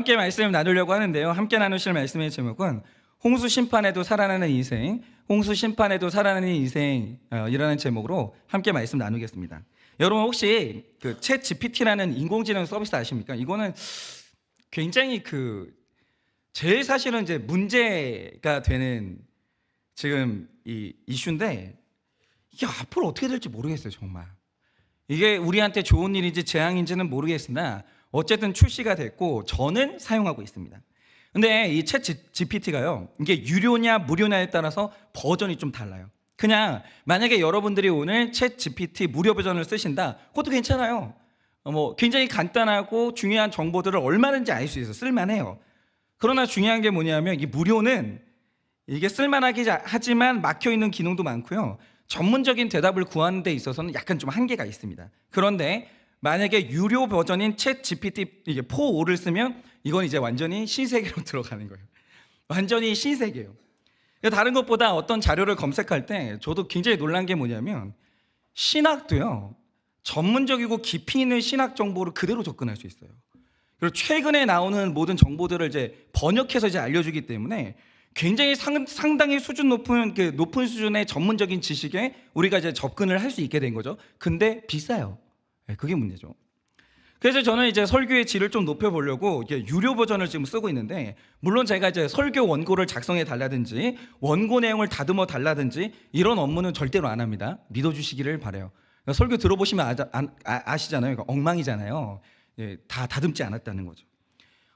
함께 말씀을 나누려고 하는데요. 함께 나누실 말씀의 제목은 홍수 심판에도 살아나는 인생, 홍수 심판에도 살아나는 인생이라는 제목으로 함께 말씀 나누겠습니다. 여러분 혹시 그 챗 GPT라는 인공지능 서비스 아십니까? 이거는 굉장히 제일 사실은 이제 문제가 되는 지금 이 이슈인데 이게 앞으로 어떻게 될지 모르겠어요, 정말. 이게 우리한테 좋은 일인지 재앙인지는 모르겠으나 어쨌든 출시가 됐고 저는 사용하고 있습니다. 근데 이 챗 GPT가요, 이게 유료냐 무료냐에 따라서 버전이 좀 달라요. 그냥 만약에 여러분들이 오늘 챗 GPT 무료 버전을 쓰신다, 그것도 괜찮아요. 굉장히 간단하고 중요한 정보들을 얼마든지 알 수 있어요. 쓸만해요. 그러나 중요한 게 뭐냐면 이 무료는 이게 쓸만하긴 하지만 막혀있는 기능도 많고요, 전문적인 대답을 구하는 데 있어서는 약간 좀 한계가 있습니다. 그런데 만약에 유료 버전인 챗 GPT 이게 4.5를 쓰면 이건 이제 완전히 신세계로 들어가는 거예요. 완전히 신세계예요. 다른 것보다 어떤 자료를 검색할 때 저도 굉장히 놀란 게 뭐냐면 신학도요, 전문적이고 깊이 있는 신학 정보를 그대로 접근할 수 있어요. 그리고 최근에 나오는 모든 정보들을 이제 번역해서 이제 알려주기 때문에 굉장히 상당히 수준 높은 높은 수준의 전문적인 지식에 우리가 이제 접근을 할 수 있게 된 거죠. 근데 비싸요. 그게 문제죠. 그래서 저는 이제 설교의 질을 좀 높여보려고 이게 유료 버전을 지금 쓰고 있는데, 물론 제가 이제 설교 원고를 작성해 달라든지 원고 내용을 다듬어 달라든지 이런 업무는 절대로 안 합니다. 믿어주시기를 바라요. 설교 들어보시면 아시잖아요. 엉망이잖아요. 다 다듬지 않았다는 거죠.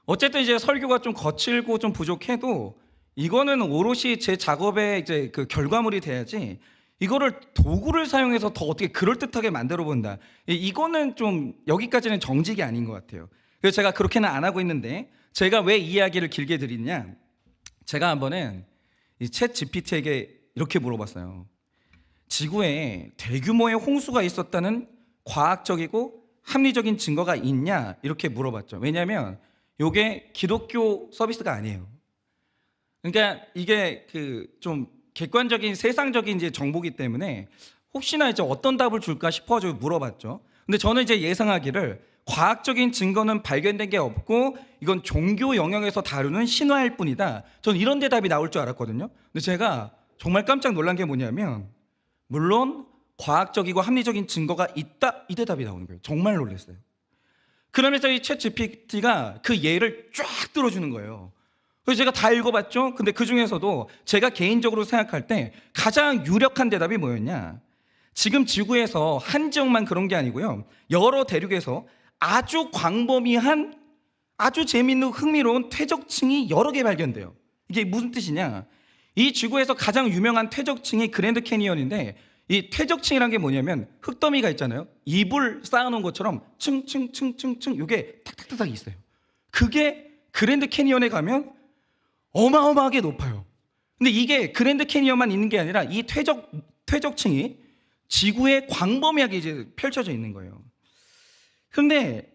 어쨌든 이제 설교가 좀 거칠고 좀 부족해도 이거는 오롯이 제 작업의 이제 결과물이 돼야지 이거를 도구를 사용해서 더 어떻게 그럴듯하게 만들어 본다, 이거는 좀 여기까지는 정직이 아닌 것 같아요. 그래서 제가 그렇게는 안 하고 있는데, 제가 왜 이 이야기를 길게 드리냐, 제가 한번은 이 챗 GPT에게 이렇게 물어봤어요. 지구에 대규모의 홍수가 있었다는 과학적이고 합리적인 증거가 있냐, 이렇게 물어봤죠. 왜냐하면 이게 기독교 서비스가 아니에요. 그러니까 이게 좀 객관적인 세상적인 이제 정보기 때문에 혹시나 이제 어떤 답을 줄까 싶어가지고 물어봤죠. 근데 저는 이제 예상하기를 과학적인 증거는 발견된 게 없고 이건 종교 영역에서 다루는 신화일 뿐이다, 저는 이런 대답이 나올 줄 알았거든요. 근데 제가 정말 깜짝 놀란 게 뭐냐면 물론 과학적이고 합리적인 증거가 있다, 이 대답이 나오는 거예요. 정말 놀랐어요. 그러면서 이 챗 GPT가 그 예를 쫙 들어주는 거예요. 그래서 제가 다 읽어봤죠. 근데 그 중에서도 제가 개인적으로 생각할 때 가장 유력한 대답이 뭐였냐, 지금 지구에서 한 지역만 그런 게 아니고요, 여러 대륙에서 아주 광범위한 아주 재미있는 흥미로운 퇴적층이 여러 개 발견돼요. 이게 무슨 뜻이냐, 이 지구에서 가장 유명한 퇴적층이 그랜드 캐니언인데, 이 퇴적층이란 게 뭐냐면 흙더미가 있잖아요. 이불 쌓아놓은 것처럼 층층층층층 이게 탁탁탁탁 있어요. 그게 그랜드 캐니언에 가면 어마어마하게 높아요. 근데 이게 그랜드 캐니언만 있는 게 아니라 이 퇴적층이 지구에 광범위하게 이제 펼쳐져 있는 거예요. 그런데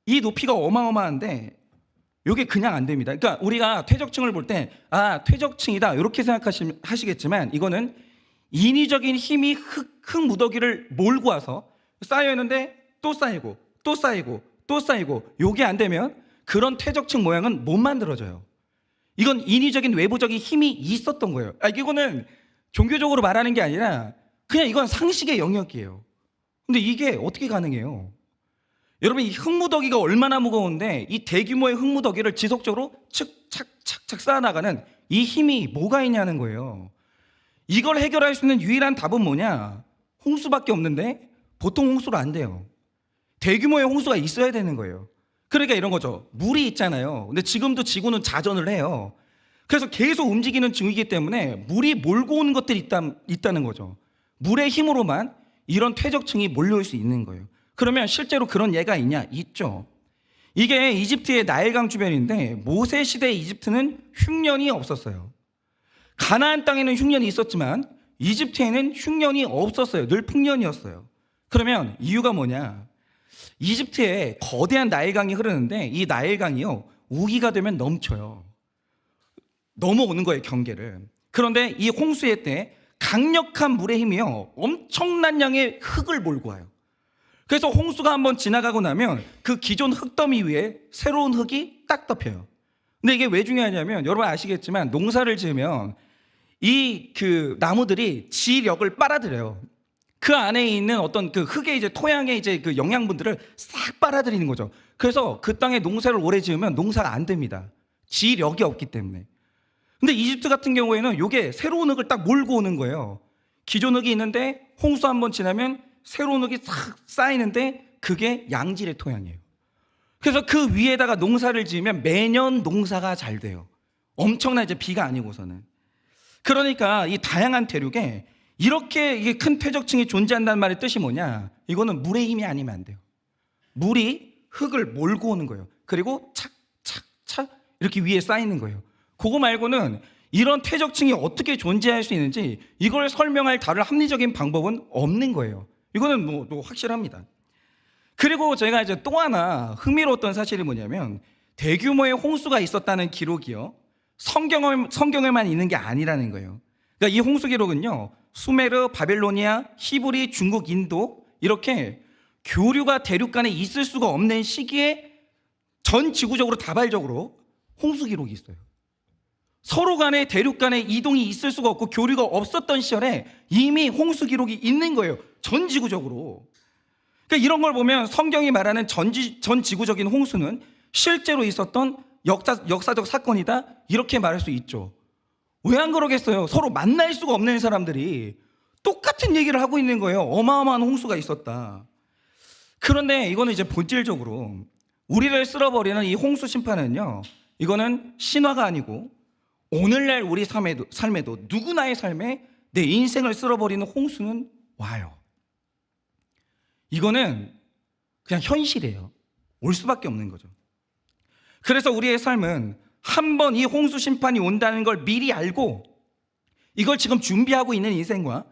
이 높이가 어마어마한데 이게 그냥 안 됩니다. 그러니까 우리가 퇴적층을 볼 때 퇴적층이다 이렇게 생각하시겠지만 이거는 인위적인 힘이 흙 무더기를 몰고 와서 쌓여 있는데 또 쌓이고 또 쌓이고 또 쌓이고, 이게 안 되면 그런 퇴적층 모양은 못 만들어져요. 이건 인위적인 외부적인 힘이 있었던 거예요. 이거는 종교적으로 말하는 게 아니라 그냥 이건 상식의 영역이에요. 근데 이게 어떻게 가능해요? 여러분, 이 흙무더기가 얼마나 무거운데 이 대규모의 흙무더기를 지속적으로 착착착착 쌓아나가는 이 힘이 뭐가 있냐는 거예요. 이걸 해결할 수 있는 유일한 답은 뭐냐, 홍수밖에 없는데 보통 홍수로 안 돼요. 대규모의 홍수가 있어야 되는 거예요. 그러니까 이런 거죠. 물이 있잖아요. 근데 지금도 지구는 자전을 해요. 그래서 계속 움직이는 중이기 때문에 물이 몰고 오는 것들이 있다는 거죠. 물의 힘으로만 이런 퇴적층이 몰려올 수 있는 거예요. 그러면 실제로 그런 예가 있냐? 있죠. 이게 이집트의 나일강 주변인데 모세 시대 이집트는 흉년이 없었어요. 가나안 땅에는 흉년이 있었지만 이집트에는 흉년이 없었어요. 늘 풍년이었어요. 그러면 이유가 뭐냐? 이집트에 거대한 나일강이 흐르는데 이 나일강이요, 우기가 되면 넘쳐요. 넘어오는 거예요, 경계를. 그런데 이 홍수의 때 강력한 물의 힘이요, 엄청난 양의 흙을 몰고 와요. 그래서 홍수가 한번 지나가고 나면 그 기존 흙더미 위에 새로운 흙이 딱 덮여요. 근데 이게 왜 중요하냐면 여러분 아시겠지만 농사를 지으면 이 그 나무들이 지력을 빨아들여요. 그 안에 있는 어떤 그 흙의 이제 토양의 이제 그 영양분들을 싹 빨아들이는 거죠. 그래서 그 땅에 농사를 오래 지으면 농사가 안 됩니다. 지력이 없기 때문에. 근데 이집트 같은 경우에는 이게 새로운 흙을 딱 몰고 오는 거예요. 기존 흙이 있는데 홍수 한번 지나면 새로운 흙이 싹 쌓이는데 그게 양질의 토양이에요. 그래서 그 위에다가 농사를 지으면 매년 농사가 잘 돼요. 엄청난 이제 비가 아니고서는. 그러니까 이 다양한 대륙에 이렇게 이게 큰 퇴적층이 존재한다는 말의 뜻이 뭐냐? 이거는 물의 힘이 아니면 안 돼요. 물이 흙을 몰고 오는 거예요. 그리고 착착착 이렇게 위에 쌓이는 거예요. 그거 말고는 이런 퇴적층이 어떻게 존재할 수 있는지 이걸 설명할 다른 합리적인 방법은 없는 거예요. 이거는 뭐 확실합니다. 그리고 제가 이제 또 하나 흥미로웠던 사실이 뭐냐면 대규모의 홍수가 있었다는 기록이요. 성경에만 있는 게 아니라는 거예요. 그러니까 이 홍수 기록은요. 수메르, 바벨로니아, 히브리, 중국, 인도 이렇게 교류가 대륙 간에 있을 수가 없는 시기에 전 지구적으로 다발적으로 홍수 기록이 있어요. 서로 간에 대륙 간에 이동이 있을 수가 없고 교류가 없었던 시절에 이미 홍수 기록이 있는 거예요. 전 지구적으로. 그러니까 이런 걸 보면 성경이 말하는 전 지구적인 홍수는 실제로 있었던 역사적 사건이다 이렇게 말할 수 있죠. 왜 안 그러겠어요? 서로 만날 수가 없는 사람들이 똑같은 얘기를 하고 있는 거예요. 어마어마한 홍수가 있었다. 그런데 이거는 이제 본질적으로 우리를 쓸어버리는 이 홍수 심판은요, 이거는 신화가 아니고 오늘날 우리 삶에도 누구나의 삶에 내 인생을 쓸어버리는 홍수는 와요. 이거는 그냥 현실이에요. 올 수밖에 없는 거죠. 그래서 우리의 삶은 한번 이 홍수 심판이 온다는 걸 미리 알고 이걸 지금 준비하고 있는 인생과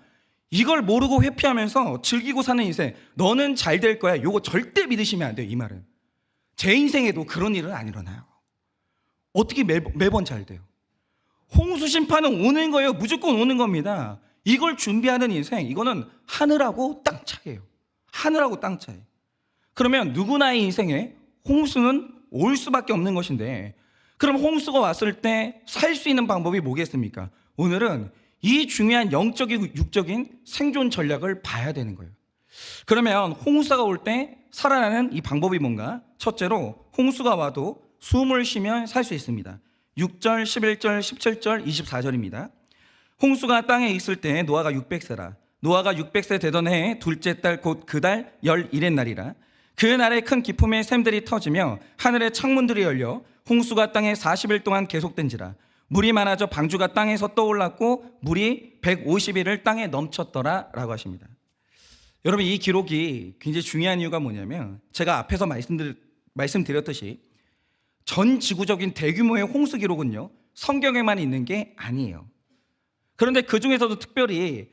이걸 모르고 회피하면서 즐기고 사는 인생, 너는 잘 될 거야, 이거 절대 믿으시면 안 돼요. 이 말은 제 인생에도 그런 일은 안 일어나요. 어떻게 매번 잘 돼요? 홍수 심판은 오는 거예요. 무조건 오는 겁니다. 이걸 준비하는 인생, 이거는 하늘하고 땅 차이예요. 하늘하고 땅 차이. 그러면 누구나의 인생에 홍수는 올 수밖에 없는 것인데, 그럼 홍수가 왔을 때 살 수 있는 방법이 뭐겠습니까? 오늘은 이 중요한 영적이고 육적인 생존 전략을 봐야 되는 거예요. 그러면 홍수가 올 때 살아나는 이 방법이 뭔가? 첫째로 홍수가 와도 숨을 쉬면 살 수 있습니다. 6절, 11절, 17절, 24절입니다. 홍수가 땅에 있을 때 노아가 600세라. 노아가 600세 되던 해에 둘째 달 곧 그 달 11의 날이라. 그 날에 큰 기품의 샘들이 터지며 하늘의 창문들이 열려 홍수가 땅에 40일 동안 계속된지라. 물이 많아져 방주가 땅에서 떠올랐고 물이 150일을 땅에 넘쳤더라 라고 하십니다. 여러분, 이 기록이 굉장히 중요한 이유가 뭐냐면 제가 앞에서 말씀드렸듯이 전 지구적인 대규모의 홍수 기록은요, 성경에만 있는 게 아니에요. 그런데 그 중에서도 특별히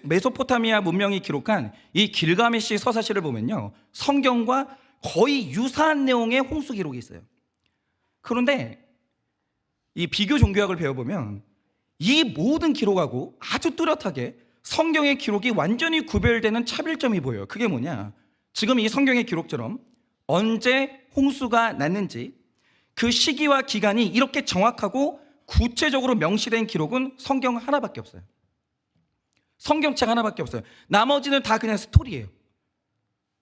메소포타미아 문명이 기록한 이 길가메시 서사시를 보면요, 성경과 거의 유사한 내용의 홍수 기록이 있어요. 그런데 이 비교 종교학을 배워보면 이 모든 기록하고 아주 뚜렷하게 성경의 기록이 완전히 구별되는 차별점이 보여요. 그게 뭐냐? 지금 이 성경의 기록처럼 언제 홍수가 났는지 그 시기와 기간이 이렇게 정확하고 구체적으로 명시된 기록은 성경 하나밖에 없어요. 성경책 하나밖에 없어요. 나머지는 다 그냥 스토리예요.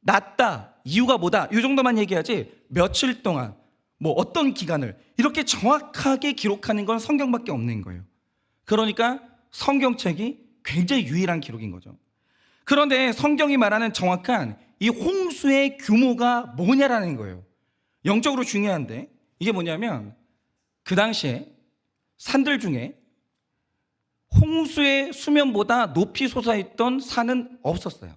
났다, 이유가 뭐다, 이 정도만 얘기하지 며칠 동안 뭐 어떤 기간을 이렇게 정확하게 기록하는 건 성경밖에 없는 거예요. 그러니까 성경책이 굉장히 유일한 기록인 거죠. 그런데 성경이 말하는 정확한 이 홍수의 규모가 뭐냐라는 거예요. 영적으로 중요한데 이게 뭐냐면 그 당시에 산들 중에 홍수의 수면보다 높이 솟아있던 산은 없었어요.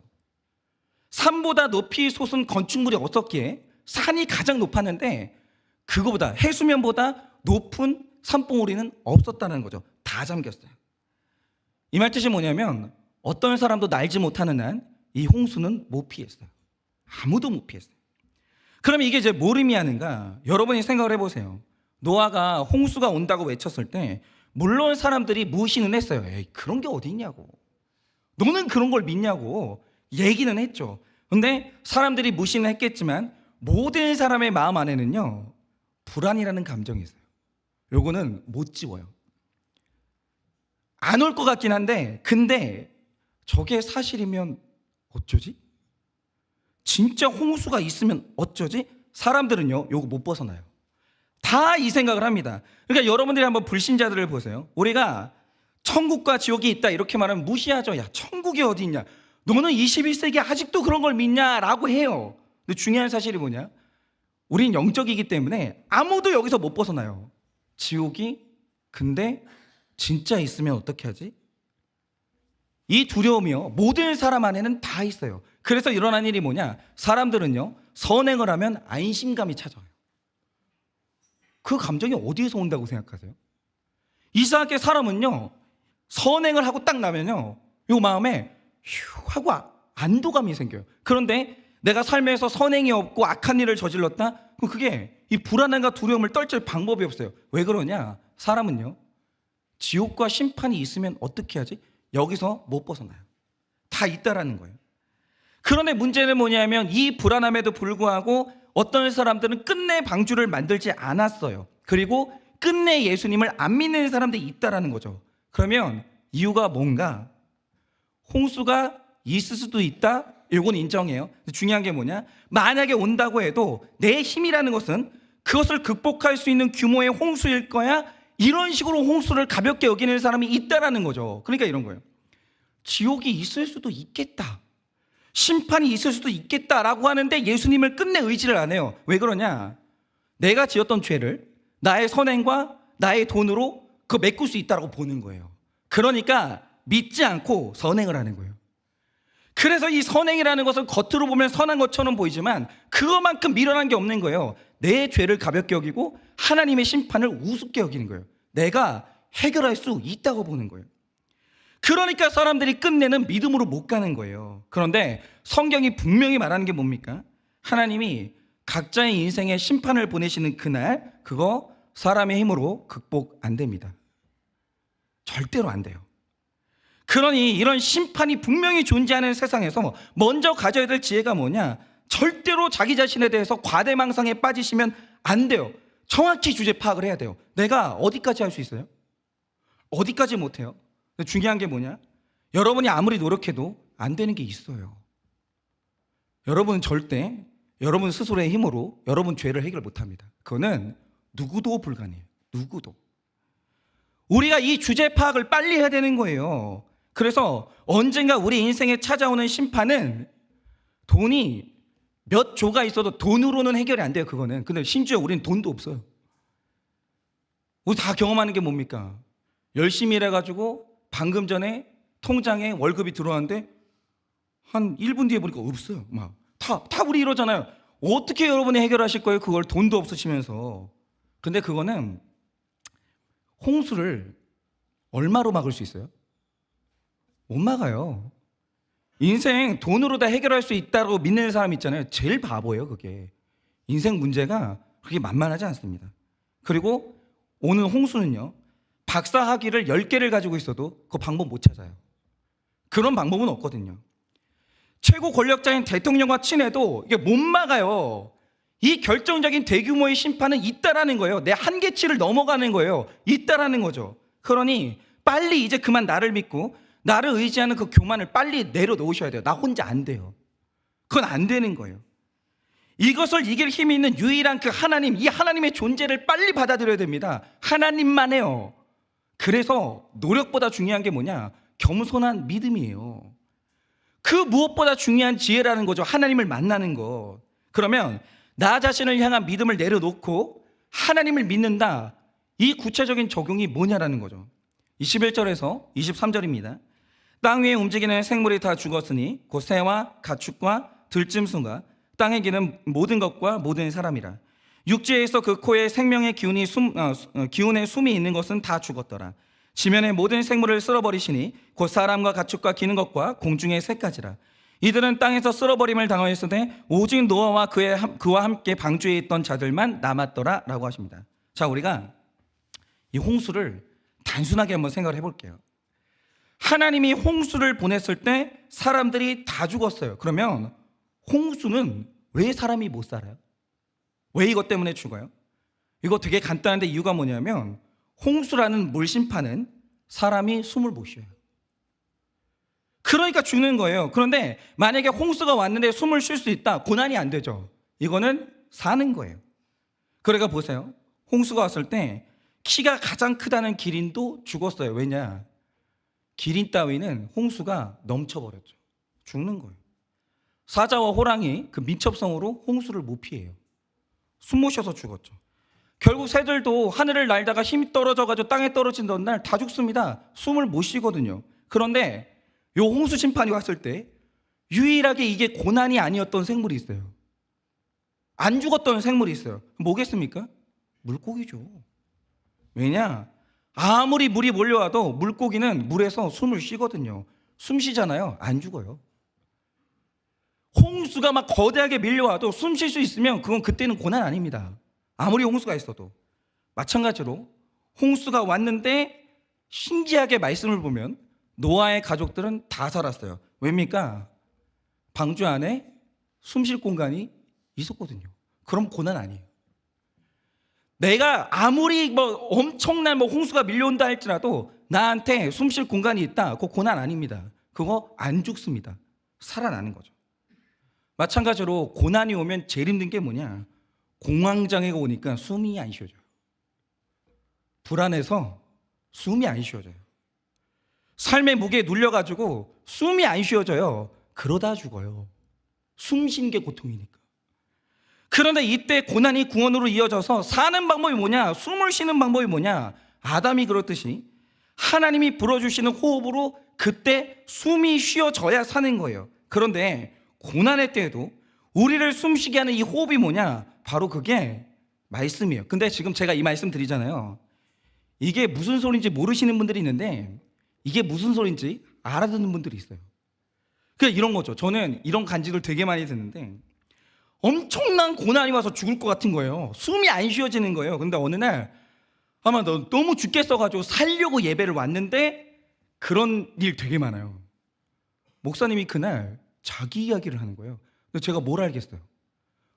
산보다 높이 솟은 건축물이 없었기에 산이 가장 높았는데 그거보다 해수면보다 높은 산봉우리는 없었다는 거죠. 다 잠겼어요. 이 말 뜻이 뭐냐면 어떤 사람도 날지 못하는 한 이 홍수는 못 피했어요. 아무도 못 피했어요. 그럼 이게 이제 뭘 의미하는가? 여러분이 생각을 해보세요. 노아가 홍수가 온다고 외쳤을 때 물론 사람들이 무시는 했어요. 에이, 그런 게 어디 있냐고. 너는 그런 걸 믿냐고. 얘기는 했죠. 근데 사람들이 무시는 했겠지만 모든 사람의 마음 안에는요, 불안이라는 감정이 있어요. 요거는 못 지워요. 안 올 것 같긴 한데, 근데 저게 사실이면 어쩌지? 진짜 홍수가 있으면 어쩌지? 사람들은요, 요거 못 벗어나요. 다 이 생각을 합니다. 그러니까 여러분들이 한번 불신자들을 보세요. 우리가 천국과 지옥이 있다 이렇게 말하면 무시하죠. 야, 천국이 어디 있냐? 너는 21세기에 아직도 그런 걸 믿냐? 라고 해요. 근데 중요한 사실이 뭐냐? 우린 영적이기 때문에 아무도 여기서 못 벗어나요. 지옥이 근데 진짜 있으면 어떻게 하지? 이 두려움이요, 모든 사람 안에는 다 있어요. 그래서 일어난 일이 뭐냐? 사람들은요, 선행을 하면 안심감이 찾아와요. 그 감정이 어디에서 온다고 생각하세요? 이상하게 사람은요, 선행을 하고 딱 나면요, 요 마음에 휴 하고 안도감이 생겨요. 그런데 내가 삶에서 선행이 없고 악한 일을 저질렀다? 그럼 그게 이 불안함과 두려움을 떨칠 방법이 없어요. 왜 그러냐? 사람은요, 지옥과 심판이 있으면 어떻게 하지? 여기서 못 벗어나요. 다 있다라는 거예요. 그런데 문제는 뭐냐면 이 불안함에도 불구하고 어떤 사람들은 끝내 방주를 만들지 않았어요. 그리고 끝내 예수님을 안 믿는 사람들이 있다라는 거죠. 그러면 이유가 뭔가? 홍수가 있을 수도 있다? 이건 인정해요. 중요한 게 뭐냐? 만약에 온다고 해도 내 힘이라는 것은 그것을 극복할 수 있는 규모의 홍수일 거야? 이런 식으로 홍수를 가볍게 여기는 사람이 있다라는 거죠. 그러니까 이런 거예요. 지옥이 있을 수도 있겠다, 심판이 있을 수도 있겠다라고 하는데 예수님을 끝내 의지를 안 해요. 왜 그러냐? 내가 지었던 죄를 나의 선행과 나의 돈으로 그거 메꿀 수 있다고 보는 거예요. 그러니까 믿지 않고 선행을 하는 거예요. 그래서 이 선행이라는 것은 겉으로 보면 선한 것처럼 보이지만 그것만큼 미련한 게 없는 거예요. 내 죄를 가볍게 여기고 하나님의 심판을 우습게 여기는 거예요. 내가 해결할 수 있다고 보는 거예요. 그러니까 사람들이 끝내는 믿음으로 못 가는 거예요. 그런데 성경이 분명히 말하는 게 뭡니까? 하나님이 각자의 인생에 심판을 보내시는 그날, 그거 사람의 힘으로 극복 안 됩니다. 절대로 안 돼요. 그러니 이런 심판이 분명히 존재하는 세상에서 먼저 가져야 될 지혜가 뭐냐? 절대로 자기 자신에 대해서 과대망상에 빠지시면 안 돼요. 정확히 주제 파악을 해야 돼요. 내가 어디까지 할 수 있어요? 어디까지 못해요? 중요한 게 뭐냐? 여러분이 아무리 노력해도 안 되는 게 있어요. 여러분은 절대 여러분 스스로의 힘으로 여러분 죄를 해결 못합니다. 그거는 누구도 불가능해요. 누구도. 우리가 이 주제 파악을 빨리 해야 되는 거예요. 그래서 언젠가 우리 인생에 찾아오는 심판은 돈이 몇 조가 있어도 돈으로는 해결이 안 돼요. 그거는. 근데 심지어 우리는 돈도 없어요. 우리 다 경험하는 게 뭡니까? 열심히 일해가지고 방금 전에 통장에 월급이 들어왔는데 한 1분 뒤에 보니까 없어요. 다 우리 이러잖아요. 어떻게 여러분이 해결하실 거예요? 그걸 돈도 없으시면서. 근데 그거는 홍수를 얼마로 막을 수 있어요? 못 막아요. 인생 돈으로 다 해결할 수 있다고 믿는 사람 있잖아요. 제일 바보예요, 그게. 인생 문제가 그렇게 만만하지 않습니다. 그리고 오는 홍수는요, 박사 학위를 10개를 가지고 있어도 그 방법 못 찾아요. 그런 방법은 없거든요. 최고 권력자인 대통령과 친해도 이게 못 막아요. 이 결정적인 대규모의 심판은 있다라는 거예요. 내 한계치를 넘어가는 거예요. 있다라는 거죠. 그러니 빨리 이제 그만 나를 믿고 나를 의지하는 그 교만을 빨리 내려놓으셔야 돼요. 나 혼자 안 돼요. 그건 안 되는 거예요. 이것을 이길 힘이 있는 유일한 그 하나님, 이 하나님의 존재를 빨리 받아들여야 됩니다. 하나님만 해요. 그래서 노력보다 중요한 게 뭐냐? 겸손한 믿음이에요. 그 무엇보다 중요한 지혜라는 거죠. 하나님을 만나는 것. 그러면 나 자신을 향한 믿음을 내려놓고 하나님을 믿는다. 이 구체적인 적용이 뭐냐라는 거죠. 21절에서 23절입니다. 땅 위에 움직이는 생물이 다 죽었으니 곧 새와 가축과 들짐승과 땅에 기는 모든 것과 모든 사람이라. 육지에서 그 코에 생명의 기운의 숨이 있는 것은 다 죽었더라. 지면의 모든 생물을 쓸어버리시니 곧 사람과 가축과 기는 것과 공중의 새까지라. 이들은 땅에서 쓸어버림을 당하였으되 오직 노아와 그와 함께 방주에 있던 자들만 남았더라 라고 하십니다. 자, 우리가 이 홍수를 단순하게 한번 생각을 해볼게요. 하나님이 홍수를 보냈을 때 사람들이 다 죽었어요. 그러면 홍수는 왜 사람이 못 살아요? 왜 이것 때문에 죽어요? 이거 되게 간단한데 이유가 뭐냐면 홍수라는 물심판은 사람이 숨을 못 쉬어요. 그러니까 죽는 거예요. 그런데 만약에 홍수가 왔는데 숨을 쉴 수 있다, 고난이 안 되죠. 이거는 사는 거예요. 그러니까 보세요. 홍수가 왔을 때 키가 가장 크다는 기린도 죽었어요. 왜냐? 기린 따위는 홍수가 넘쳐버렸죠. 죽는 거예요. 사자와 호랑이 그 민첩성으로 홍수를 못 피해요. 숨 못 쉬어서 죽었죠. 결국 새들도 하늘을 날다가 힘이 떨어져가지고 땅에 떨어진다는 날 다 죽습니다. 숨을 못 쉬거든요. 그런데 요 홍수 심판이 왔을 때 유일하게 이게 고난이 아니었던 생물이 있어요. 안 죽었던 생물이 있어요. 뭐겠습니까? 물고기죠. 왜냐? 아무리 물이 몰려와도 물고기는 물에서 숨을 쉬거든요. 숨 쉬잖아요. 안 죽어요. 홍수가 막 거대하게 밀려와도 숨 쉴 수 있으면 그건 그때는 고난 아닙니다. 아무리 홍수가 있어도. 마찬가지로 홍수가 왔는데 신기하게 말씀을 보면 노아의 가족들은 다 살았어요. 왜입니까? 방주 안에 숨 쉴 공간이 있었거든요. 그럼 고난 아니에요. 내가 아무리 엄청난 홍수가 밀려온다 할지라도 나한테 숨 쉴 공간이 있다, 그거 고난 아닙니다. 그거 안 죽습니다. 살아나는 거죠. 마찬가지로 고난이 오면 제일 힘든 게 뭐냐? 공황장애가 오니까 숨이 안 쉬어져요. 불안해서 숨이 안 쉬어져요. 삶의 무게에 눌려가지고 숨이 안 쉬어져요. 그러다 죽어요. 숨 쉬는 게 고통이니까. 그런데 이때 고난이 구원으로 이어져서 사는 방법이 뭐냐? 숨을 쉬는 방법이 뭐냐? 아담이 그렇듯이 하나님이 불어주시는 호흡으로 그때 숨이 쉬어져야 사는 거예요. 그런데 고난의 때에도 우리를 숨쉬게 하는 이 호흡이 뭐냐? 바로 그게 말씀이에요. 근데 지금 제가 이 말씀 드리잖아요. 이게 무슨 소리인지 모르시는 분들이 있는데 이게 무슨 소리인지 알아듣는 분들이 있어요. 그냥 이런 거죠. 저는 이런 간증을 되게 많이 듣는데 엄청난 고난이 와서 죽을 것 같은 거예요. 숨이 안 쉬어지는 거예요. 근데 어느 날 아마 너무 죽겠어가지고 살려고 예배를 왔는데 그런 일 되게 많아요. 목사님이 그날 자기 이야기를 하는 거예요. 근데 제가 뭘 알겠어요?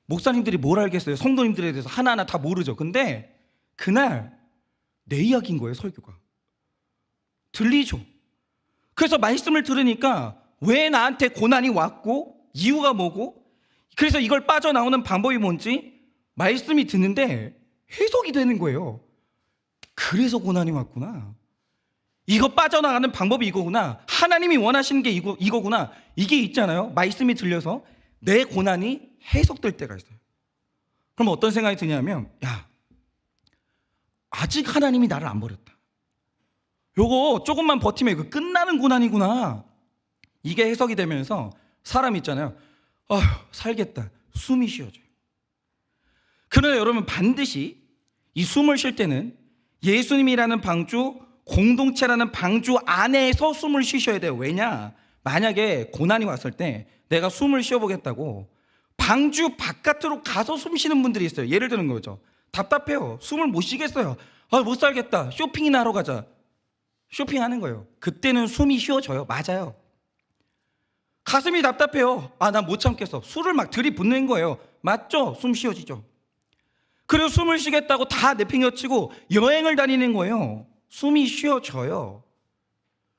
목사님들이 뭘 알겠어요? 성도님들에 대해서 하나하나 다 모르죠. 근데 그날 내 이야기인 거예요, 설교가. 들리죠? 그래서 말씀을 들으니까 왜 나한테 고난이 왔고 이유가 뭐고 그래서 이걸 빠져나오는 방법이 뭔지 말씀이 듣는데 해석이 되는 거예요. 그래서 고난이 왔구나. 이거 빠져나가는 방법이 이거구나. 하나님이 원하시는 게 이거구나. 이게 있잖아요. 말씀이 들려서 내 고난이 해석될 때가 있어요. 그럼 어떤 생각이 드냐면 야, 아직 하나님이 나를 안 버렸다. 요거 조금만 버티면 이거 끝나는 고난이구나. 이게 해석이 되면서 사람 있잖아요. 아휴, 살겠다. 숨이 쉬어져요. 그러나 여러분 반드시 이 숨을 쉴 때는 예수님이라는 방주, 공동체라는 방주 안에서 숨을 쉬셔야 돼요. 왜냐? 만약에 고난이 왔을 때 내가 숨을 쉬어보겠다고 방주 바깥으로 가서 숨 쉬는 분들이 있어요. 예를 드는 거죠. 답답해요. 숨을 못 쉬겠어요. 아, 못 살겠다. 쇼핑이나 하러 가자. 쇼핑하는 거예요. 그때는 숨이 쉬어져요. 맞아요. 가슴이 답답해요. 아, 난 못 참겠어. 술을 막 들이붓는 거예요. 맞죠? 숨 쉬어지죠. 그리고 숨을 쉬겠다고 다 내팽겨치고 여행을 다니는 거예요. 숨이 쉬어져요.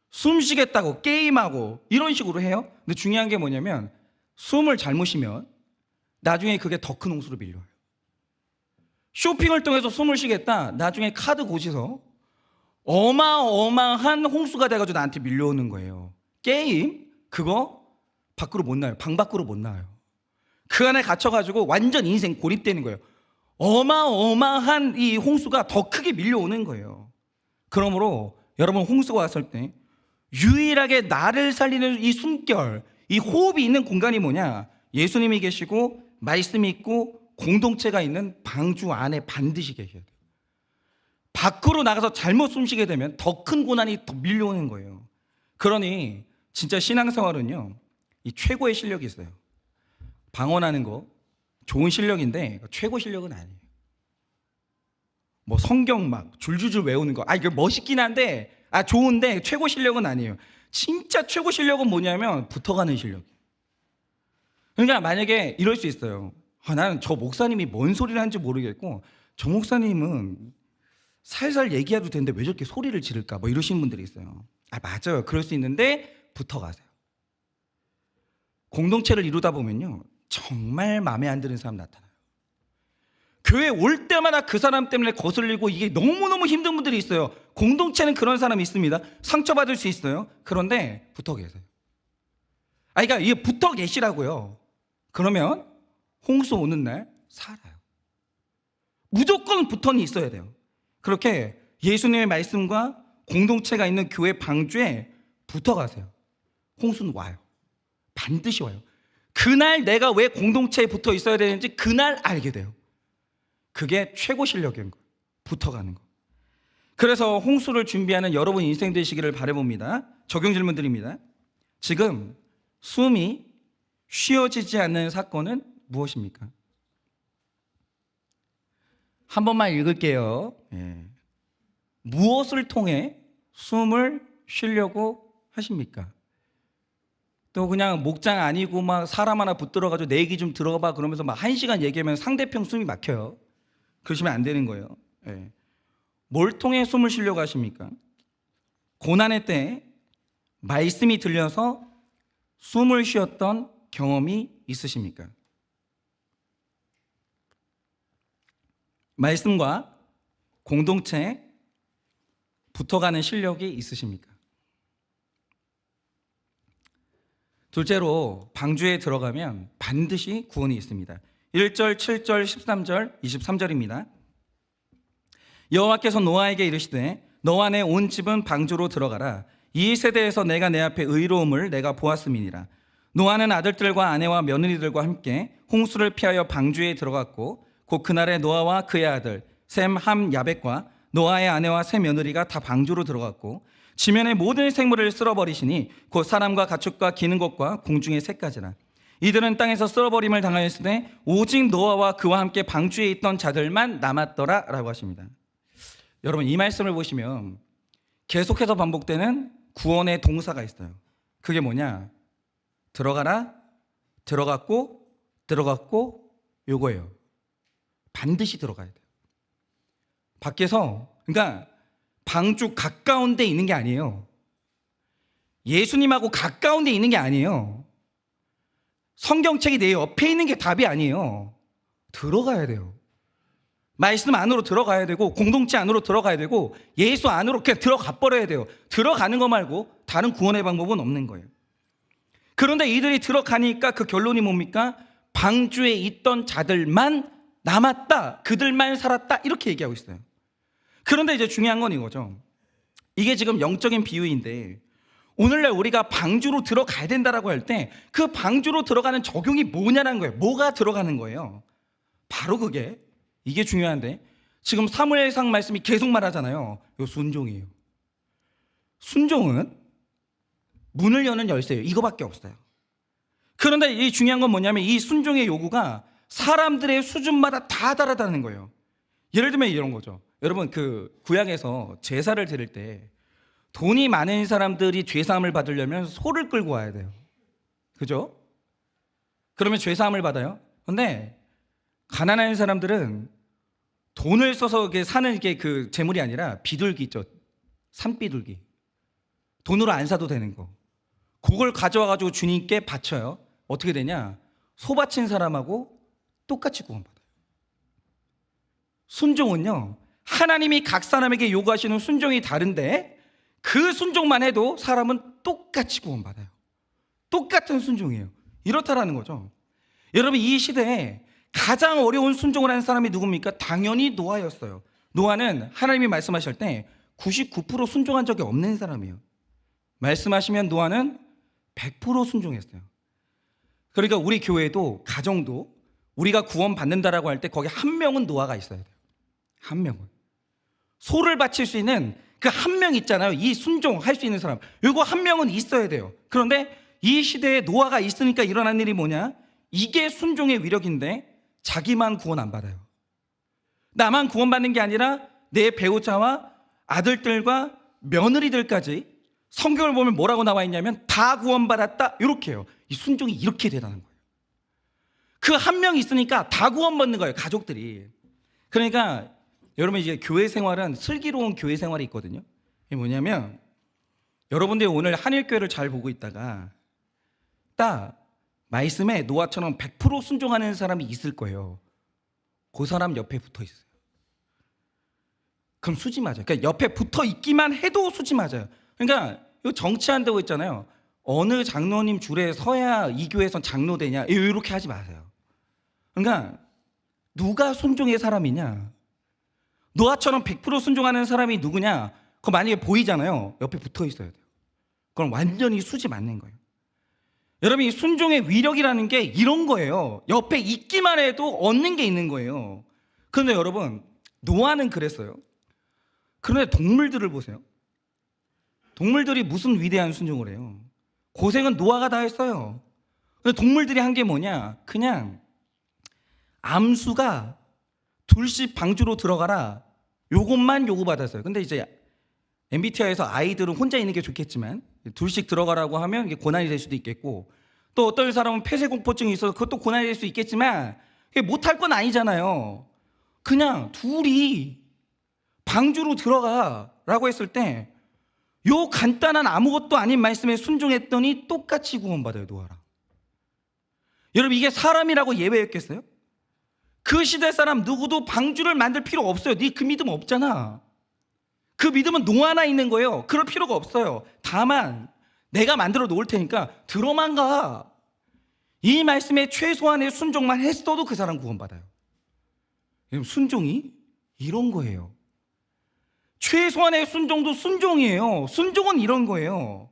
숨 쉬겠다고 게임하고 이런 식으로 해요. 근데 중요한 게 뭐냐면 숨을 잘못 쉬면 나중에 그게 더 큰 홍수로 밀려요. 쇼핑을 통해서 숨을 쉬겠다. 나중에 카드 고지서 어마어마한 홍수가 돼가지고 나한테 밀려오는 거예요. 게임 그거 밖으로 못 나와요. 방 밖으로 못 나와요. 그 안에 갇혀가지고 완전 인생 고립되는 거예요. 어마어마한 이 홍수가 더 크게 밀려오는 거예요. 그러므로 여러분 홍수가 왔을 때 유일하게 나를 살리는 이 숨결, 이 호흡이 있는 공간이 뭐냐? 예수님이 계시고 말씀이 있고 공동체가 있는 방주 안에 반드시 계셔야 돼요. 밖으로 나가서 잘못 숨쉬게 되면 더 큰 고난이 더 밀려오는 거예요. 그러니 진짜 신앙생활은요, 이 최고의 실력이 있어요. 방언하는 거 좋은 실력인데 최고 실력은 아니에요. 뭐 성경 막 줄줄줄 외우는 거. 이거 멋있긴 한데, 좋은데 최고 실력은 아니에요. 진짜 최고 실력은 뭐냐면 붙어가는 실력이에요. 그러니까 만약에 이럴 수 있어요. 나는 저 목사님이 뭔 소리를 하는지 모르겠고, 저 목사님은 살살 얘기해도 되는데 왜 저렇게 소리를 지를까? 뭐 이러시는 분들이 있어요. 맞아요. 그럴 수 있는데 붙어가세요. 공동체를 이루다 보면요, 정말 마음에 안 드는 사람 나타나요. 교회 올 때마다 그 사람 때문에 거슬리고 이게 너무너무 힘든 분들이 있어요. 공동체는 그런 사람이 있습니다. 상처받을 수 있어요. 그런데 붙어 계세요. 그러니까 이게 붙어 계시라고요. 그러면 홍수 오는 날 살아요. 무조건 붙어는 있어야 돼요. 그렇게 예수님의 말씀과 공동체가 있는 교회 방주에 붙어 가세요. 홍수는 와요. 반드시 와요. 그날 내가 왜 공동체에 붙어 있어야 되는지 그날 알게 돼요. 그게 최고 실력인 거예요. 붙어가는 거. 그래서 홍수를 준비하는 여러분 인생 되시기를 바라봅니다. 적용 질문 드립니다. 지금 숨이 쉬어지지 않는 사건은 무엇입니까? 한 번만 읽을게요. 무엇을 통해 숨을 쉬려고 하십니까? 또 그냥 목장 아니고 막 사람 하나 붙들어가지고 내 얘기 좀 들어봐 그러면서 막 1시간 얘기하면 상대편 숨이 막혀요. 그러시면 안 되는 거예요. 뭘 통해 숨을 쉬려고 하십니까? 고난의 때 말씀이 들려서 숨을 쉬었던 경험이 있으십니까? 말씀과 공동체에 붙어가는 실력이 있으십니까? 둘째로 방주에 들어가면 반드시 구원이 있습니다. 1절, 7절, 13절, 23절입니다. 여호와께서 노아에게 이르시되 너와 내 온 집은 방주로 들어가라. 이 세대에서 내가 내 앞에 의로움을 내가 보았음이니라. 노아는 아들들과 아내와 며느리들과 함께 홍수를 피하여 방주에 들어갔고 곧 그날에 노아와 그의 아들 셈, 함, 야벳과 노아의 아내와 세 며느리가 다 방주로 들어갔고 지면의 모든 생물을 쓸어버리시니 곧 사람과 가축과 기는 것과 공중의 새까지라. 이들은 땅에서 쓸어버림을 당하였으되 오직 노아와 그와 함께 방주에 있던 자들만 남았더라 라고 하십니다. 여러분 이 말씀을 보시면 계속해서 반복되는 구원의 동사가 있어요. 그게 뭐냐? 들어가라, 들어갔고, 들어갔고, 요거예요. 반드시 들어가야 돼요. 밖에서, 그러니까 방주 가까운 데 있는 게 아니에요. 예수님하고 가까운 데 있는 게 아니에요. 성경책이 내 옆에 있는 게 답이 아니에요. 들어가야 돼요. 말씀 안으로 들어가야 되고 공동체 안으로 들어가야 되고 예수 안으로 그냥 들어가 버려야 돼요. 들어가는 거 말고 다른 구원의 방법은 없는 거예요. 그런데 이들이 들어가니까 그 결론이 뭡니까? 방주에 있던 자들만 남았다. 그들만 살았다. 이렇게 얘기하고 있어요. 그런데 이제 중요한 건 이거죠. 이게 지금 영적인 비유인데 오늘날 우리가 방주로 들어가야 된다라고 할 때 그 방주로 들어가는 적용이 뭐냐는 거예요. 뭐가 들어가는 거예요. 바로 그게 이게 중요한데 지금 사무엘상 말씀이 계속 말하잖아요. 요 순종이에요. 순종은 문을 여는 열쇠예요. 이거밖에 없어요. 그런데 이 중요한 건 뭐냐면 이 순종의 요구가 사람들의 수준마다 다 다르다는 거예요. 예를 들면 이런 거죠. 여러분 그 구약에서 제사를 드릴 때 돈이 많은 사람들이 죄사함을 받으려면 소를 끌고 와야 돼요. 그죠? 그러면 죄사함을 받아요. 근데 가난한 사람들은 돈을 써서 사는 게 그 재물이 아니라 비둘기 있죠. 산비둘기. 돈으로 안 사도 되는 거. 그걸 가져와가지고 주님께 바쳐요. 어떻게 되냐? 소 바친 사람하고 똑같이 구원받아요. 순종은요, 하나님이 각 사람에게 요구하시는 순종이 다른데 그 순종만 해도 사람은 똑같이 구원받아요. 똑같은 순종이에요. 이렇다라는 거죠. 여러분 이 시대에 가장 어려운 순종을 하는 사람이 누굽니까? 당연히 노아였어요. 노아는 하나님이 말씀하실 때 99% 순종한 적이 없는 사람이에요. 말씀하시면 노아는 100% 순종했어요. 그러니까 우리 교회도 가정도 우리가 구원받는다라고 할 때 거기 한 명은 노아가 있어야 돼요. 한 명은. 소를 바칠 수 있는 그 한 명 있잖아요. 이 순종할 수 있는 사람. 이거 한 명은 있어야 돼요. 그런데 이 시대에 노아가 있으니까 일어난 일이 뭐냐? 이게 순종의 위력인데 자기만 구원 안 받아요. 나만 구원받는 게 아니라 내 배우자와 아들들과 며느리들까지 성경을 보면 뭐라고 나와 있냐면 다 구원받았다 이렇게 해요. 이 순종이 이렇게 대단한 거예요. 그 한 명 있으니까 다 구원받는 거예요, 가족들이. 그러니까 여러분 이제 교회 생활은 슬기로운 교회 생활이 있거든요. 이게 뭐냐면 여러분들이 오늘 한일교회를 잘 보고 있다가 딱 말씀에 노아처럼 100% 순종하는 사람이 있을 거예요. 그 사람 옆에 붙어 있어요. 그럼 수지 맞아요. 그러니까 옆에 붙어 있기만 해도 수지 맞아요. 그러니까 이거 정치한다고 했잖아요. 어느 장로님 줄에 서야 이 교회에선 장로 되냐 이렇게 하지 마세요. 그러니까 누가 순종의 사람이냐, 노아처럼 100% 순종하는 사람이 누구냐, 그거 만약에 보이잖아요. 옆에 붙어 있어야 돼요. 그럼 완전히 수지 맞는 거예요. 여러분 이 순종의 위력이라는 게 이런 거예요. 옆에 있기만 해도 얻는 게 있는 거예요. 그런데 여러분 노아는 그랬어요. 그런데 동물들을 보세요. 동물들이 무슨 위대한 순종을 해요. 고생은 노아가 다 했어요. 근데 동물들이 한 게 뭐냐, 그냥 암수가 둘씩 방주로 들어가라 요것만 요구받았어요. 근데 이제 MBTI에서 아이들은 혼자 있는 게 좋겠지만 둘씩 들어가라고 하면 이게 고난이 될 수도 있겠고, 또 어떤 사람은 폐쇄공포증이 있어서 그것도 고난이 될 수 있겠지만 못할 건 아니잖아요. 그냥 둘이 방주로 들어가라고 했을 때 요 간단한 아무것도 아닌 말씀에 순종했더니 똑같이 구원받아요, 노아랑. 여러분 이게 사람이라고 예외였겠어요? 그 시대 사람 누구도 방주를 만들 필요 없어요. 네 그 믿음 없잖아. 그 믿음은 노아나 있는 거예요. 그럴 필요가 없어요. 다만 내가 만들어 놓을 테니까 들어만 가. 이 말씀에 최소한의 순종만 했어도 그 사람 구원받아요. 순종이 이런 거예요. 최소한의 순종도 순종이에요. 순종은 이런 거예요.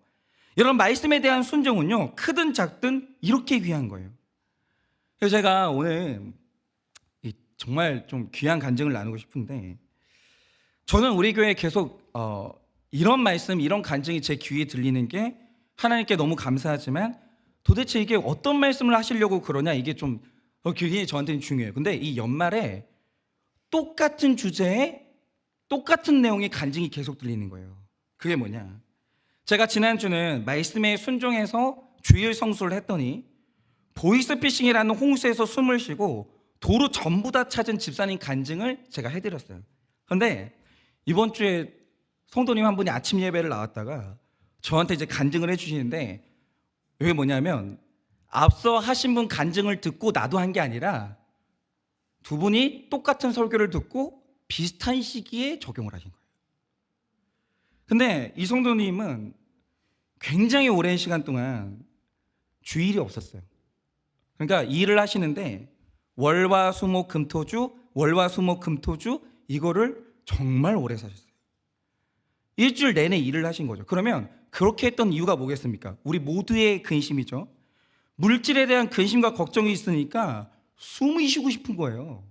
여러분 말씀에 대한 순종은요, 크든 작든 이렇게 귀한 거예요. 그래서 제가 오늘 정말 좀 귀한 간증을 나누고 싶은데, 저는 우리 교회에 계속 이런 말씀, 이런 간증이 제 귀에 들리는 게 하나님께 너무 감사하지만 도대체 이게 어떤 말씀을 하시려고 그러냐, 이게 좀 굉장히 저한테는 중요해요. 근데 이 연말에 똑같은 주제에 똑같은 내용의 간증이 계속 들리는 거예요. 그게 뭐냐, 제가 지난주는 말씀에 순종해서 주일 성수를 했더니 보이스피싱이라는 홍수에서 숨을 쉬고 도로 전부 다 찾은 집사님 간증을 제가 해드렸어요. 그런데 이번 주에 성도님 한 분이 아침 예배를 나왔다가 저한테 이제 간증을 해주시는데, 이게 뭐냐면 앞서 하신 분 간증을 듣고 나도 한 게 아니라 두 분이 똑같은 설교를 듣고 비슷한 시기에 적용을 하신 거예요. 근데 이 성도님은 굉장히 오랜 시간 동안 주일이 없었어요. 그러니까 일을 하시는데 월화수목금토주 이거를 정말 오래 사셨어요. 일주일 내내 일을 하신 거죠. 그러면 그렇게 했던 이유가 뭐겠습니까? 우리 모두의 근심이죠. 물질에 대한 근심과 걱정이 있으니까 숨이 쉬고 싶은 거예요.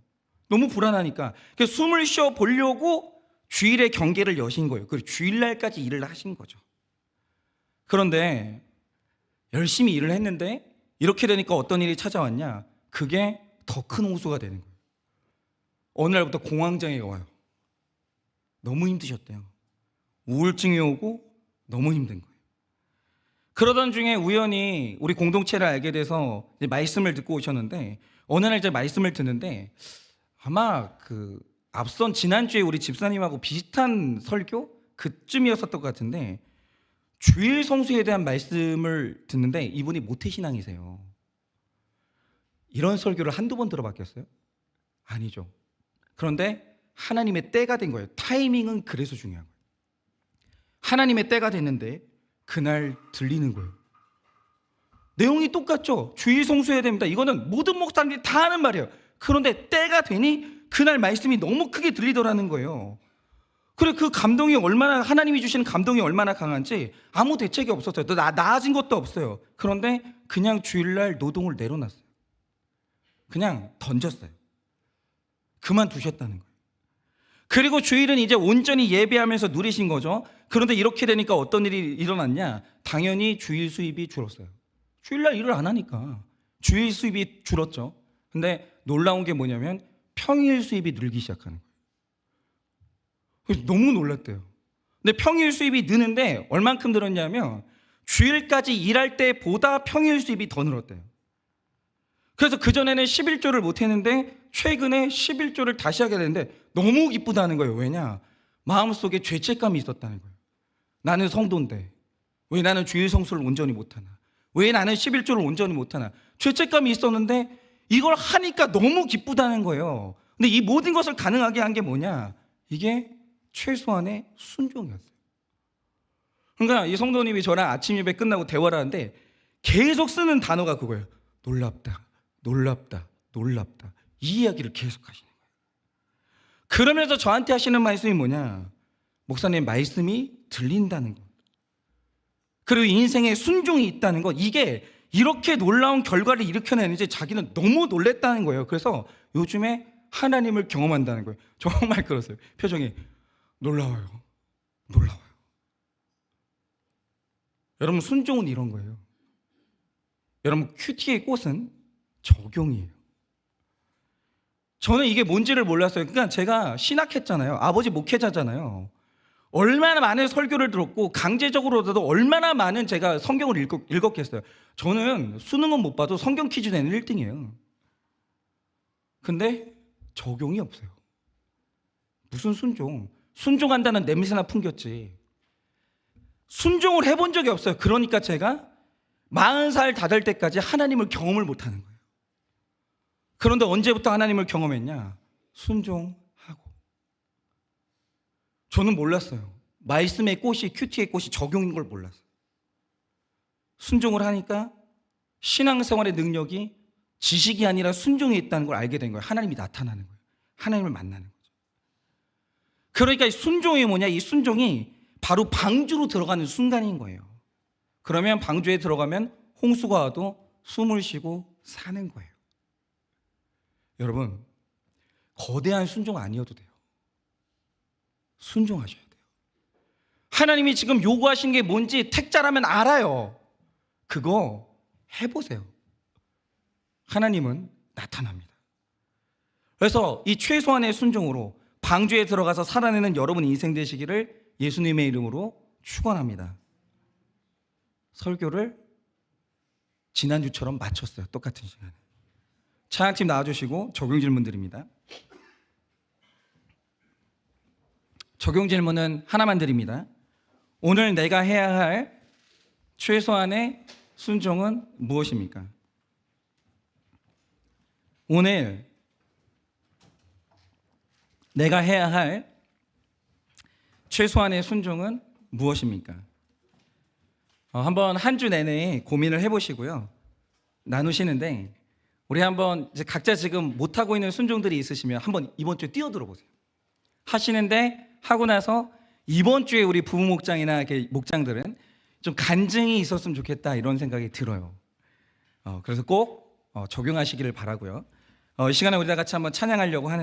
너무 불안하니까. 그래서 숨을 쉬어 보려고 주일에 경계를 여신 거예요. 그리고 주일날까지 일을 하신 거죠. 그런데 열심히 일을 했는데 이렇게 되니까 어떤 일이 찾아왔냐, 그게 더 큰 홍수가 되는 거예요. 어느 날부터 공황장애가 와요. 너무 힘드셨대요. 우울증이 오고 너무 힘든 거예요. 그러던 중에 우연히 우리 공동체를 알게 돼서 이제 말씀을 듣고 오셨는데, 어느 날 이제 말씀을 듣는데 아마 앞선 지난주에 우리 집사님하고 비슷한 설교 그쯤이었었던 것 같은데, 주일 성수에 대한 말씀을 듣는데 이분이 모태신앙이세요. 이런 설교를 한두 번 들어봤겠어요? 아니죠. 그런데 하나님의 때가 된 거예요. 타이밍은 그래서 중요한 거예요. 하나님의 때가 됐는데 그날 들리는 거예요. 내용이 똑같죠. 주일 성수해야 됩니다. 이거는 모든 목사님들이 다 하는 말이에요. 그런데 때가 되니 그날 말씀이 너무 크게 들리더라는 거예요. 그래, 그 감동이 얼마나, 하나님이 주시는 감동이 얼마나 강한지 아무 대책이 없었어요. 또 나아진 것도 없어요. 그런데 그냥 주일날 노동을 내려놨어요. 그냥 던졌어요. 그만두셨다는 거예요. 그리고 주일은 이제 온전히 예배하면서 누리신 거죠. 그런데 이렇게 되니까 어떤 일이 일어났냐, 당연히 주일 수입이 줄었어요. 주일날 일을 안 하니까 주일 수입이 줄었죠. 근데 놀라운 게 뭐냐면 평일 수입이 늘기 시작하는 거예요. 그래서 너무 놀랐대요. 근데 평일 수입이 느는데 얼만큼 늘었냐면 주일까지 일할 때보다 평일 수입이 더 늘었대요. 그래서 그전에는 11조를 못했는데 최근에 11조를 다시 하게 되는데 너무 기쁘다는 거예요. 왜냐? 마음속에 죄책감이 있었다는 거예요. 나는 성도인데 왜 나는 주일 성수를 온전히 못하나? 왜 나는 11조를 온전히 못하나? 죄책감이 있었는데 이걸 하니까 너무 기쁘다는 거예요. 근데 이 모든 것을 가능하게 한 게 뭐냐? 이게 최소한의 순종이었어요. 그러니까 이 성도님이 저랑 아침 예배 끝나고 대화를 하는데 계속 쓰는 단어가 그거예요. 놀랍다, 놀랍다, 놀랍다. 이 이야기를 계속 하시는 거예요. 그러면서 저한테 하시는 말씀이 뭐냐? 목사님, 말씀이 들린다는 것, 그리고 인생에 순종이 있다는 것, 이게 이렇게 놀라운 결과를 일으켜내는지 자기는 너무 놀랬다는 거예요. 그래서 요즘에 하나님을 경험한다는 거예요. 정말 그렇어요. 표정이 놀라워요. 놀라워요. 여러분, 순종은 이런 거예요. 여러분, 큐티의 꽃은 적용이에요. 저는 이게 뭔지를 몰랐어요. 그러니까 제가 신학했잖아요. 아버지 목회자잖아요. 얼마나 많은 설교를 들었고 강제적으로라도 얼마나 많은 제가 성경을 읽었겠어요. 저는 수능은 못 봐도 성경 퀴즈 내는 1등이에요. 근데 적용이 없어요. 무슨 순종? 순종한다는 냄새나 풍겼지. 순종을 해본 적이 없어요. 그러니까 제가 40살 다 될 때까지 하나님을 경험을 못하는 거예요. 그런데 언제부터 하나님을 경험했냐? 순종하고. 저는 몰랐어요. 말씀의 꽃이, 큐티의 꽃이 적용인 걸 몰랐어요. 순종을 하니까 신앙생활의 능력이 지식이 아니라 순종이 있다는 걸 알게 된 거예요. 하나님이 나타나는 거예요. 하나님을 만나는 거죠. 그러니까 이 순종이 뭐냐? 이 순종이 바로 방주로 들어가는 순간인 거예요. 그러면 방주에 들어가면 홍수가 와도 숨을 쉬고 사는 거예요. 여러분, 거대한 순종 아니어도 돼요. 순종하셔야 돼요. 하나님이 지금 요구하시는 게 뭔지 택자라면 알아요. 그거 해보세요. 하나님은 나타납니다. 그래서 이 최소한의 순종으로 방주에 들어가서 살아내는 여러분 인생 되시기를 예수님의 이름으로 축원합니다. 설교를 지난주처럼 마쳤어요. 똑같은 시간에. 찬양팀 나와주시고 적용 질문 드립니다. 적용 질문은 하나만 드립니다. 오늘 내가 해야 할 최소한의 순종은 무엇입니까? 오늘 내가 해야 할 최소한의 순종은 무엇입니까? 한번 한 주 내내 고민을 해보시고요. 나누시는데 우리 한번 이제 각자 지금 못하고 있는 순종들이 있으시면 한번 이번 주에 뛰어들어 보세요. 하시는데 하고 나서 이번 주에 우리 부부 목장이나 이렇게 목장들은 좀 간증이 있었으면 좋겠다 이런 생각이 들어요. 그래서 꼭 적용하시기를 바라고요. 이 시간에 우리 다 같이 한번 찬양하려고 하는데